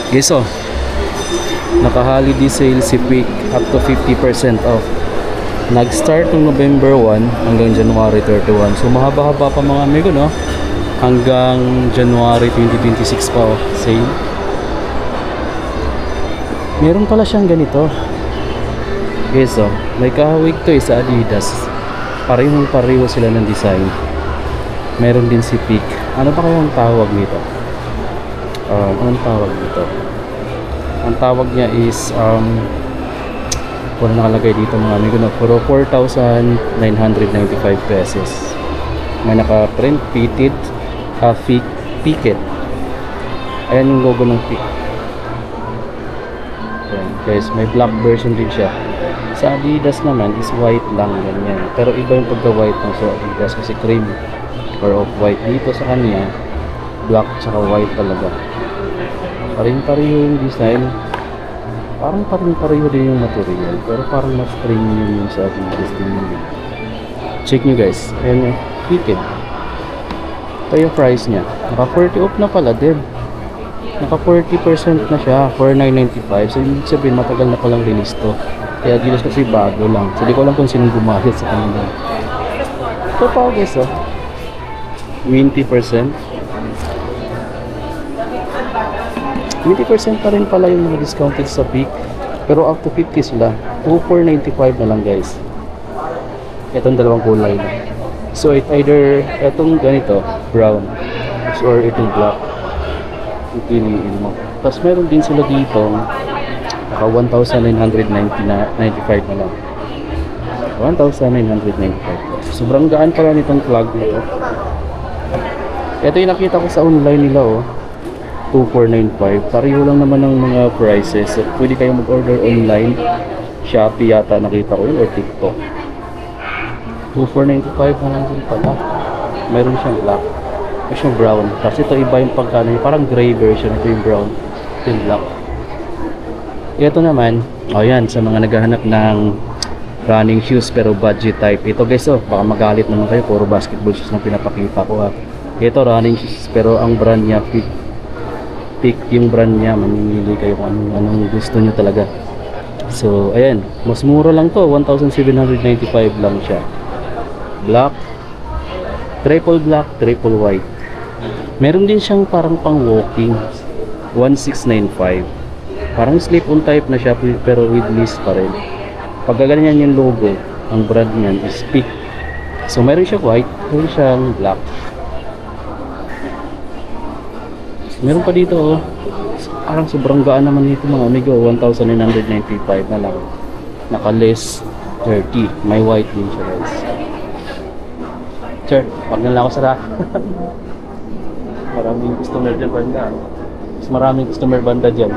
Guys, oh, naka-holiday sale si Quick, up to 50% off. Nag-start ng November 1 hanggang January 31. So mahaba-haba pa mga amigo, no? Hanggang January 2026 pa, oh, sale. Meron pala siyang ganito. Guys, oh, may kahawig to sa Adidas. Parehong-pareho sila ng design. Meron din si Peak. Ano pa kaya ang tawag nito? Anong tawag nito? Ang tawag niya is wala nakalagay dito mga amigo, na puro 4,995 pesos. May naka-print fitted Picket. Ayan yung logo ng Peak. Ayan, guys, may black version din siya. Sa Adidas naman is white lang, ganyan. Pero iba yung pagka-white ng sa Adidas kasi cream or off-white. Dito sa kanya black tsaka white talaga. Paring-pareho yung design. Parang paring-pareho din yung material. Pero parang mas premium yung sa Adidas din yun. Check nyo guys. Ayan yung fitted. Ito yung price nya. Naka 40 off na pala din. Naka 40% na siya. 4,995. So yung sabihin matagal na palang release to. Kaya Adidas kasi bago lang. So di ko alam kung sinong gumahit sa kanila. Ito pa guys, oh. 20%. 20% pa rin pala yung mga discounted sa Peak. Pero up to 50 sila. 2,495 na lang guys. Itong dalawang kulay na. So it either itong ganito, brown, or itong black. Piliin mo. Tapos meron din sila dito naka 1,995 na lang. 1,995. Sobrang gaan pala nitong plug nito. Ito yung nakita ko sa online nila, oh. 2,495. Pareho lang naman ng mga prices. So, pwede kayong mag-order online. Shopee yata nakita ko yun, or TikTok. 2,495 na lang din pala. Mayroon siyang black. May siyang brown. Kasi ito iba yung pagkano. Parang gray version. Ito yung brown. Ito yung black. Ito naman, oh yan, sa mga naghahanap ng running shoes pero budget type. Ito guys, oh, baka magalit naman kayo. Puro basketball shoes na pinapakita ko, ha. Ito running shoes pero ang brand niya Peak yung brand niya. Mamimili kayo kung anong gusto nyo talaga. So ayan, mas mura lang to. 1,795 lang siya. Black, triple black, triple white. Meron din siyang parang pang walking, 1,695. Parang slip-on type na siya pero with list pa rin. Pag gaganyan yung logo, ang brand niyan is Peak. So meron siya white, meron siyang black. Meron pa dito, oh. Parang sobrang gaan naman nito mga amigo. 1,995 na lang. Naka less 30. May white din siya guys. Sir, wag na lang ako sara. Maraming customer dyan banda. Mas maraming customer banda dyan.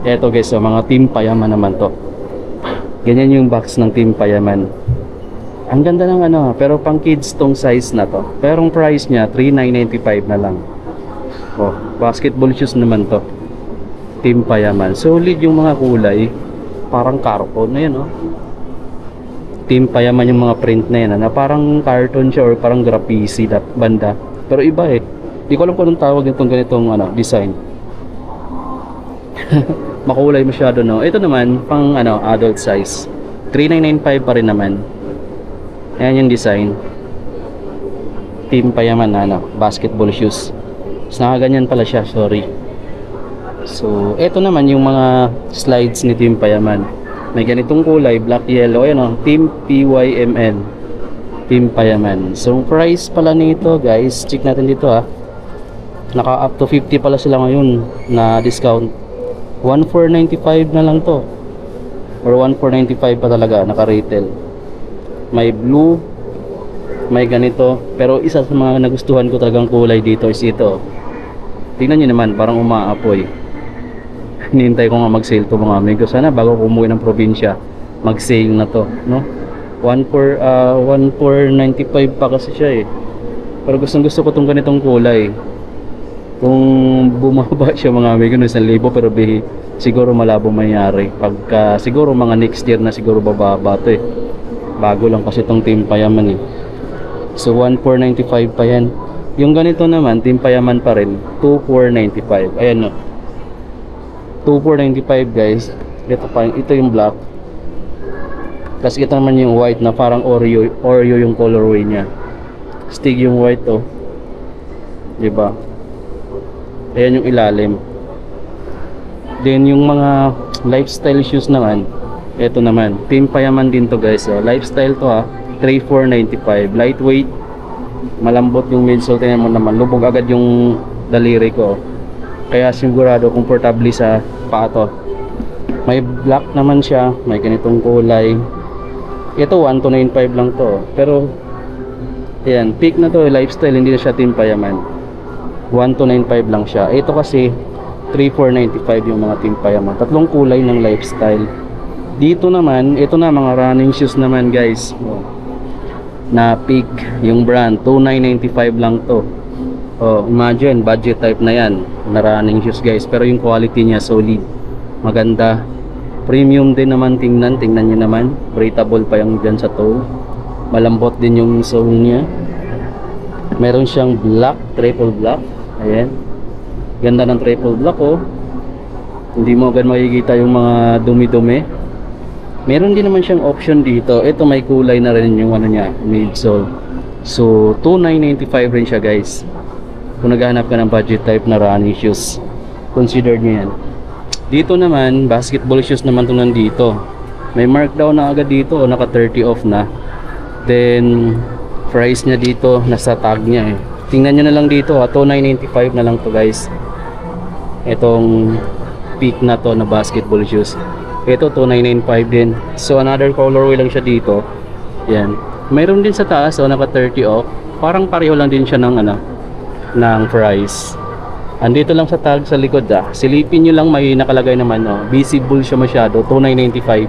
Eto guys, so, mga Team Payaman naman to. Ganyan yung box ng Team Payaman. Ang ganda ng ano, pero pang kids tong size na to. Pero ang price niya 3,995 na lang. Oh, basketball shoes naman to. Team Payaman. Solid yung mga kulay. Parang carton na yan, oh. Team Payaman yung mga print na yan, na parang carton siya or parang graffiti banda. Pero iba eh. Di ko alam kung anong tawag itong ganitong ano, design. Makulay masyado, no. Ito naman pang ano, adult size. 3,995 pa rin naman. Ayan yung design. Team Payaman na ano, basketball shoes. Mas nakaganyan pala siya, sorry. So, ito naman yung mga slides ni Team Payaman. May ganitong kulay, black, yellow. Ayan o, Team PYMN. Team Payaman. So, price pala nito guys, check natin dito, ha. Naka up to 50 pala sila ngayon na discount. 1,495 na lang to. Or 1,495 pa talaga, naka-retail. May blue, may ganito. Pero isa sa mga nagustuhan ko talagang kulay dito is ito. Tingnan nyo naman, parang umaapoy. Hinihintay ko nga mag-sale to mga amigo. Sana bago ko umuwi ng probinsya, mag-sale na to, no? 1,495 pa kasi siya eh. Pero gustong gusto ko tong ganitong kulay. Kung bumaba siya mga amigo ng 1,000 pero siguro malabo mangyari. Pagka siguro mga next year na siguro bababa to eh. Bago lang kasi itong Team Payaman eh. So 1,495 pa yan. Yung ganito naman, Team Payaman pa rin, 2495. Ayan no. 2495 guys. Ito pa, ito yung black. Tapos ito naman yung white na parang Oreo yung colorway niya. Stig yung white oh. 'Di ba? Ayan yung ilalim. Then yung mga lifestyle shoes naman, ito naman, Team Payaman din to guys. So, lifestyle to ha, 3495. Lightweight, malambot yung midsole. Tingnan mo naman, lubog agad yung daliri ko. Kaya sigurado, komportable sa paa to. May black naman siya, may ganitong kulay. Ito 1295 lang to. Pero, ayan, peak na to, lifestyle, hindi na siya Team Payaman. 1295 lang siya. Ito kasi 3495 yung mga Team Payaman. Tatlong kulay ng lifestyle. Dito naman, ito na mga running shoes naman guys. Na peak yung brand, 2995 lang to. Oh, imagine budget type na yan na running shoes guys. Pero yung quality niya solid, maganda. Premium din naman tingnan nyo naman. Breathable pa yung dyan sa toe. Malambot din yung sole niya. Meron siyang black, triple black. Ayan. Ganda ng triple black oh. Hindi mo agad makikita yung mga dumi-dumi. Meron din naman siyang option dito. Ito may kulay na rin yung ano niya, midsole. So 2995 rin siya guys. Kung naghahanap ka ng budget type na running shoes, consider nyo yan. Dito naman, basketball shoes naman ito nandito. May markdown na agad dito, naka 30 off na. Then price niya dito, nasa tag niya eh. Tingnan nyo na lang dito ha, 2995 na lang to guys. Itong peak na to na basketball shoes. Ito 2995 din. So another colorway lang siya dito. Yan. Mayroon din sa taas, so naka 30 off. Parang pareho lang din siya ng ano, ng price. Andito lang sa tag sa likod ah. Silipin nyo lang, may nakalagay naman oh. Visible siya masyado, 2995.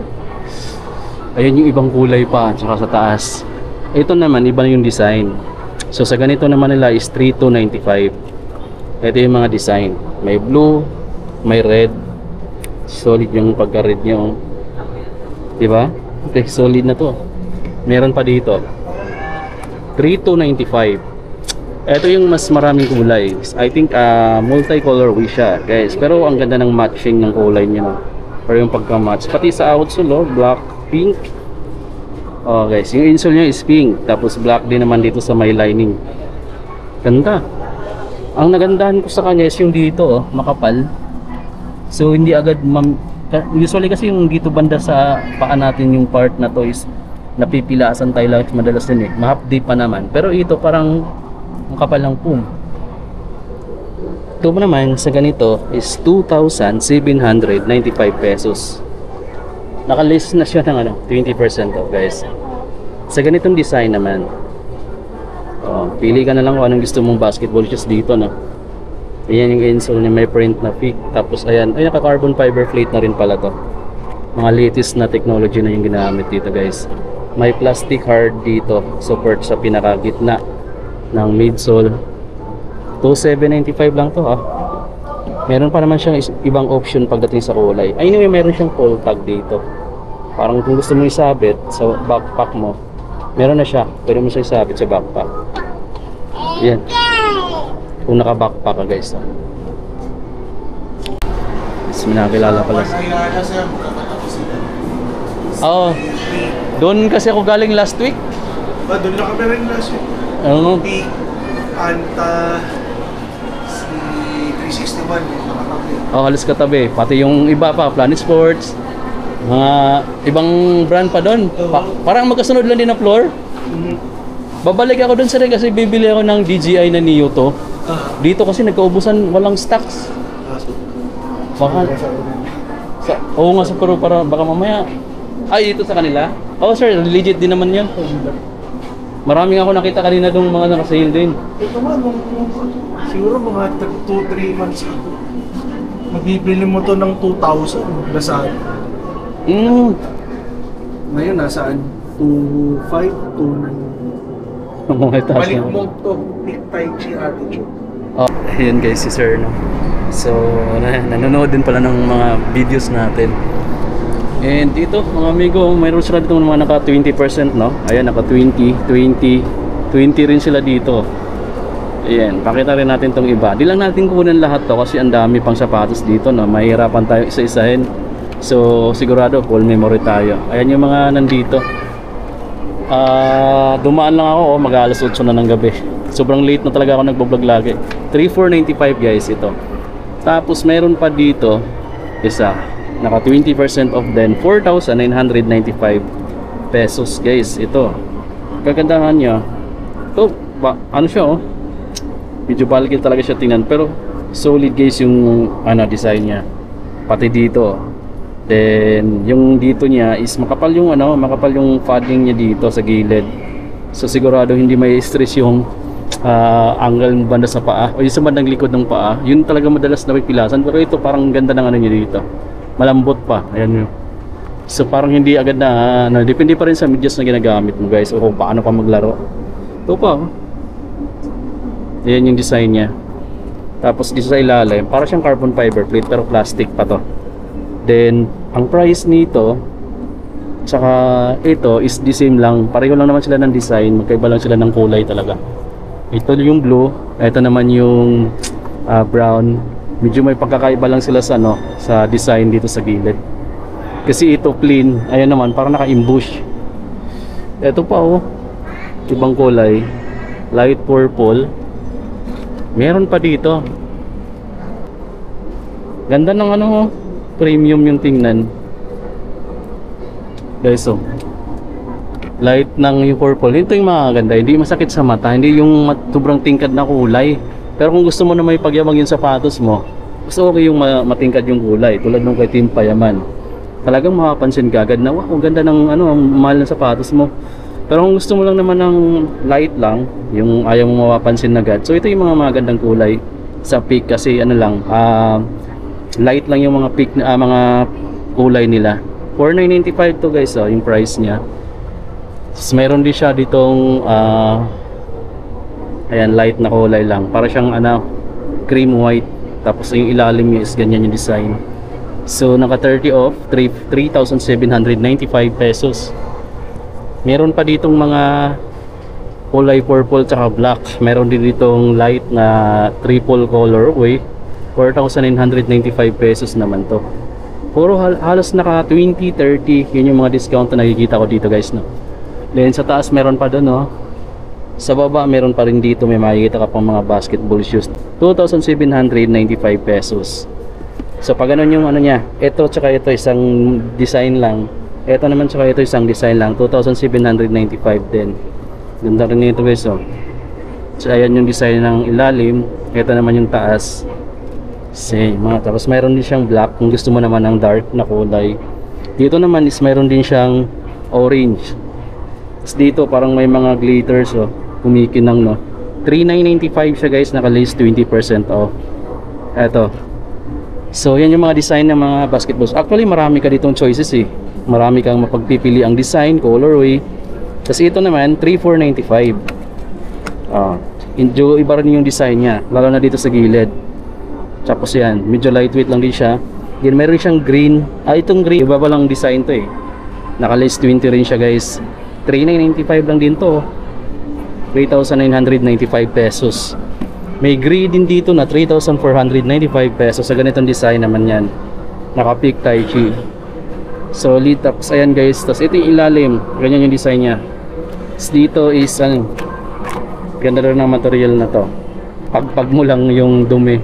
Ayan yung ibang kulay pa, tsaka sa taas. Ito naman, iba yung design. So sa ganito naman nila is 3295. Ito yung mga design. May blue, may red. Solid yung pagka-red niya. Diba? Okay, solid na to. Meron pa dito. 3295. Ito yung mas maraming kulay. I think multi-colorway siya, guys. Pero ang ganda ng matching ng kulay niya, no? Pero yung pagka-match. Pati sa outsole, black, pink. Oh guys, yung insole niya is pink. Tapos black din naman dito sa may lining. Ganda. Ang nagandahan ko sa kanya is yung dito, oh, makapal. So hindi agad usually kasi yung dito banda sa paa natin yung part na to is napipilasan tayo lang madalas din eh. Mahapdi pa naman. Pero ito parang makapal lang po. Ito naman sa ganito is 2,795 pesos. Nakalist na siya ng ano, 20% off guys. Sa ganitong design naman, pili ka na lang kung anong gusto mong basketball shoes dito, no? Ayan yung insole niya, may print na peak. Tapos ayan, ay naka carbon fiber plate na rin pala to. Mga latest na technology na yung ginamit dito guys. May plastic hard dito, support sa pinakagitna ng midsole. 2,795 lang to ha. Meron pa naman siyang ibang option pagdating sa kulay. Anyway, meron siyang pull tag dito. Parang kung gusto mo isabit sa backpack mo, meron na siya. Pwede mo siya isabit sa backpack. Yan. Kung naka-backpack ka guys. Mas minakilala pala siya. Oo. Doon kasi ako galing last week. Doon na kami rin last week. Ano? Peak, Anta, si 361 yung nakatabi. Halos katabi. Pati yung iba pa, Planet Sports. Mga ibang brand pa doon. Parang magkasunod lang din na floor. Babalik ako doon sa rin kasi bibili ako ng DJI na Neo to. Dito kasi nagkaubusan, walang stocks. Baka oo nga sa pero para baka mamaya ito sa kanila. Oh sir, legit din naman 'yan. Maraming ako nakita kanina dong mga naka-sale din. Ito man, siguro mga 2-3 months ago. Mabibili mo to ng 2,000 nasaan? Ngayon nasaan? 2,500, 2,900. Balik mo to, Big Tai Chi attitude. Oh, ayun guys si sir, no? So, nanonood din pala ng mga videos natin. And dito, mga amigo, mayroon sila dito mga naka 20%, no? Ayan, naka 20 rin sila dito. Ayan, pakita rin natin tong iba. Di lang natin kunin lahat to kasi ang dami pang sapatos dito, no? Mahirapan tayo isa-isahin. So, sigurado full memory tayo. Ayan yung mga nandito. Dumaan lang ako, mag-alas 8 na ng gabi. Sobrang late na talaga ako nagbo-vlog lagi. 3,495 guys ito. Tapos meron pa dito isa. Naka 20% off din. 4,995 pesos guys. Ito. Kagandahan niya. Ito, ano siya oh. Medyo bulky talaga siya tingnan, pero solid guys yung design niya. Pati dito. Then yung dito niya is makapal yung makapal yung padding niya dito sa gilid. So sigurado hindi may stress yung angle ng banda sa paa o yung sa bandang likod ng paa. Yun talaga madalas na pipilasan, pero ito parang ganda ng niya dito. Malambot pa. Ayan yun. So parang hindi agad na depende pa rin sa medyas na ginagamit mo guys o kung paano pa maglaro. Ito pa oh. Ayan yung design niya. Tapos dito sa ilalim, para siyang carbon fiber plate pero plastic pa to. Then, ang price nito tsaka ito is the same lang. Pareho lang naman sila ng design. Magkaiba lang sila ng kulay talaga. Ito yung blue. Ito naman yung brown. Medyo may pagkakaiba lang sila sa sa design dito sa gilid. Kasi ito plain. Ayan naman, parang naka-imbush. Ito pa oh. Ibang kulay. Light purple. Meron pa dito. Ganda ng premium yung tingnan. Guys, so light ng yung purple. Ito yung mga ganda. Hindi masakit sa mata. Hindi yung sobrang tingkad na kulay. Pero kung gusto mo na may pagyamang yung sapatos mo, gusto okay yung matingkad yung kulay. Tulad nung kay Team Payaman. Talagang mapapansin ka agad na wow, ang ganda ng ang mahal ng sapatos mo. Pero kung gusto mo lang naman ng light lang, yung ayaw mo mapapansin na agad. So ito yung mga magandang kulay sa peak kasi light lang yung mga peak na mga kulay nila. 4,995 to guys, yung price niya. Tapos meron din siya ditong ayan, light na kulay lang. Para siyang cream white. Tapos yung ilalim niya is ganyan yung design. So naka 30 off, 3,795 pesos. Meron pa ditong mga kulay purple tsaka black. Meron din ditong light na triple colorway. 4,995 pesos naman to. Puro halos naka 20, 30. Yun yung mga discount na nakikita ko dito guys, no. Then sa taas meron pa doon, no. Sa baba meron pa rin dito, may makikita ka pang mga basketball shoes. 2,795 pesos. So pag ganun yung niya, ito tsaka ito isang design lang. Ito naman tsaka ito isang design lang, 2,795 din. Ganda rin nito guys, oh. So ayan yung design ng ilalim. Ito naman yung taas. Same. Tapos mayroon din siyang black kung gusto mo naman ng dark na kulay. Dito naman is mayroon din siyang orange. Tapos dito parang may mga glitters, oh. Kumikinang, no. 3,995 siya guys, naka-list 20% off. Eto. So yan yung mga design ng mga basketballs. Actually marami ka ditong choices eh. Marami kang mapagpipili ang design, colorway. Tapos ito naman 3,495. Iba rin yung design niya, lalo na dito sa gilid. Tapos yan, medyo lightweight lang din siya. Yan, meron siyang green. Itong green, iba pa lang design to eh. Naka-list 20 rin siya guys. 3,995 lang din to. 3,995 pesos. May gray din dito na 3,495 pesos. Sa ganitong design naman yan. Naka-peak Tai Chi. Solid. Tapos ayan guys, tapos ito yung ilalim, ganyan yung design nya. Tapos dito is ganda rin ng material na to. Pagpag mo lang yung dumi,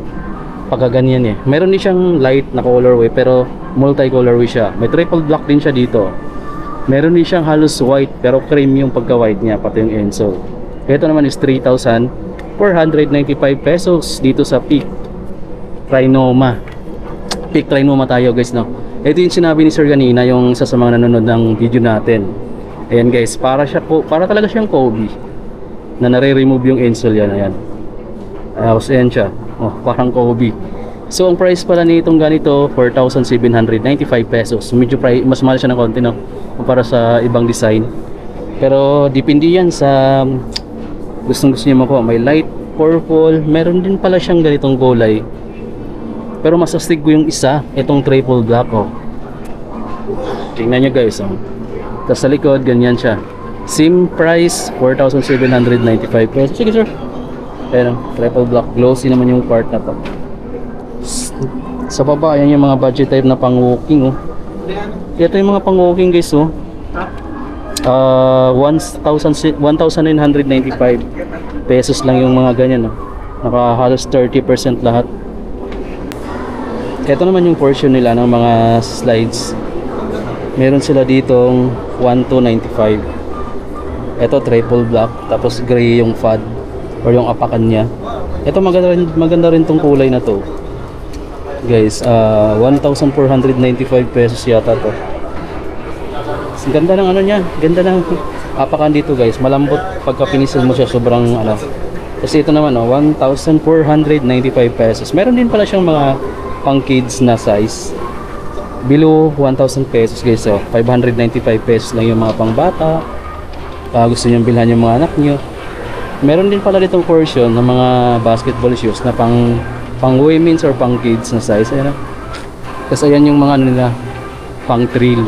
pagka ganyan eh. Meron din siyang light na colorway pero multi colorway siya. May triple black din siya dito. Meron din siyang halos white pero cream yung pagka white nya, pati yung insole. Ito naman is 3,495 pesos dito sa Peak Trinoma. Peak Trinoma tayo guys, no. Ito yung sinabi ni Sir kanina, yung sa mga nanonood ng video natin. Ayan guys, para talaga siyang Kobe na nare-remove yung insole yan. Ayan. Ayan siya. Oh, parang Kobe. So ang price pala nitong ganito 4,795 pesos. Medyo mas mahal siya ng konti, no, para sa ibang design. Pero depende yan sa gusto niyo mo. May light purple, meron din pala siyang ganitong kulay. Pero mas astig ko yung isa, itong triple black, oh. Tingnan nyo guys, oh. Tapos sa likod, ganyan siya. Same price, 4,795 pesos. Sige sir. Ayan, triple block. Glossy naman yung part na to. Sa baba, ayan yung mga budget type na pang-walking, oh. Ito yung mga pang-walking, guys, oh. 1,995 pesos lang yung mga ganyan, oh. Nakahalos 30% lahat. Ito naman yung portion nila ng mga slides. Meron sila ditong 1,295. Ito triple block, tapos gray yung FAD or yung apakan niya. Ito maganda rin tong kulay na to. Guys, 1,495 pesos yata to. Ganda ng ano niya, ganda ng apakan dito, guys. Malambot pagka pinisil mo siya, sobrang ano. Kasi ito naman, 1,495 pesos. Meron din pala siyang mga pang kids na size. Below 1,000 pesos, guys. So 595 pesos lang yung mga pang bata. Gusto niyo bilhan yung mga anak niyo. Meron din pala ditong portion ng mga basketball shoes na pang women's or pang kids na size. Ayan, kasi ayan yung mga ano nila, pang trail.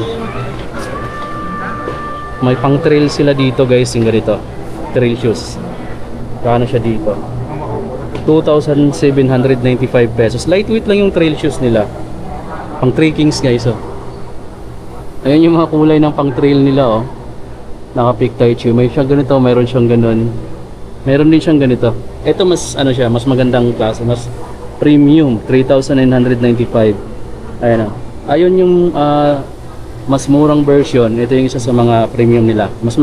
May pang trail sila dito, guys, yung ganito, trail shoes. Kano siya dito? 2,795 pesos. Lightweight lang yung trail shoes nila. Pang trekkings, guys, oh. Ayan yung mga kulay ng pang trail nila, oh. Naka-pick tai chi. May siyang ganito, mayroon siyang ganun. Meron din siyang ganito. Ito mas ano siya, mas magandang klase, mas premium, 3,995. Ayan, oh. Ayun yung mas murang version. Ito yung isa sa mga premium nila. Mas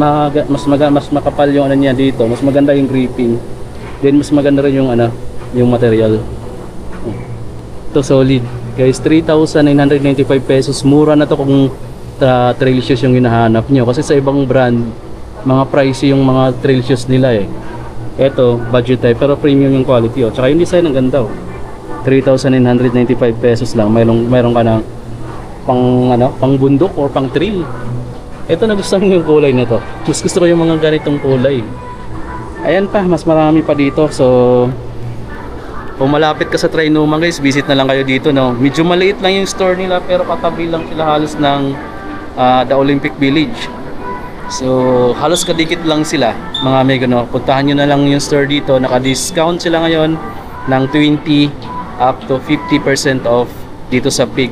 makapal yung ano niya dito. Mas maganda yung gripping. Then mas maganda rin yung ano, yung material. Ito solid. Guys, 3,995 pesos. Mura na to kung trail shoes yung hinahanap nyo. Kasi sa ibang brand, mga pricey yung mga trail shoes nila eh. Ito, budget type, pero premium yung quality, oh. Tsaka yung design ang ganda, oh. 3,995 pesos lang. Mayroon ka na pang bundok or pang trail. Ito, nagustuhan ko yung kulay na to. Mas gusto ko yung mga ganitong kulay. Ayan pa, mas marami pa dito. So kung malapit ka sa Trinoma, guys, visit na lang kayo dito, no. Medyo maliit lang yung store nila, pero katabi lang sila halos ng The Olympic Village. So halos kadikit lang sila, mga amigo, no. Puntahan nyo na lang yung store dito. Naka-discount sila ngayon ng 20 up to 50% off dito sa Pig.